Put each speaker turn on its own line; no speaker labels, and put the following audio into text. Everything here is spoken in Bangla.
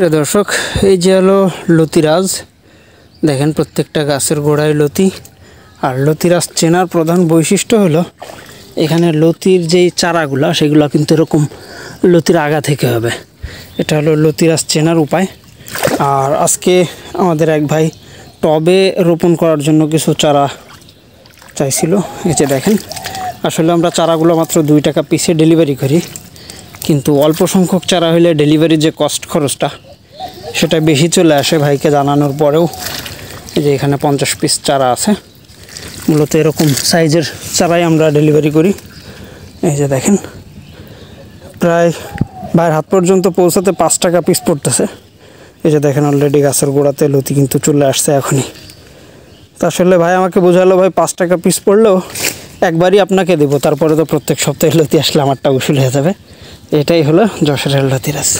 প্রিয় দর্শক, এই যে হলো লতিরাজ। দেখেন প্রত্যেকটা গাছের গোড়ায় লতি। আর লতিরাজ চেনার প্রধান বৈশিষ্ট্য হলো এখানে লতির যেই চারাগুলা সেগুলো কিন্তু এরকম লতির আগা থেকে হবে। এটা হলো লতিরাজ চেনার উপায়। আর আজকে আমাদের এক ভাই টবে রোপণ করার জন্য কিছু চারা চাইছিল। এই যে দেখেন, আসলে আমরা চারাগুলো মাত্র 2 টাকা পিসে ডেলিভারি করি, কিন্তু অল্প সংখ্যক চারা হলে ডেলিভারির যে কস্ট খরচটা সেটা বেশি চলে আসে। ভাইকে জানানোর পরেও এই যে এখানে 50 পিস চারা আছে। মূলত এরকম সাইজের চারাই আমরা ডেলিভারি করি। এই যে দেখেন, প্রায় ভাইয়ের হাত পর্যন্ত পৌঁছাতে 5 টাকা পিস পড়তেছে। এই যে দেখেন, অলরেডি গাছের গোড়াতে লতি কিন্তু চলে আসছে এখনই। তা আসলে ভাই আমাকে বোঝালো, ভাই 5 টাকা পিস পড়লেও একবারই আপনাকে দেবো, তারপরে তো প্রত্যেক সপ্তাহে লতি আসলে আমারটা উসুল হয়ে যাবে। এটাই হলো যশোরের লতিরাজ।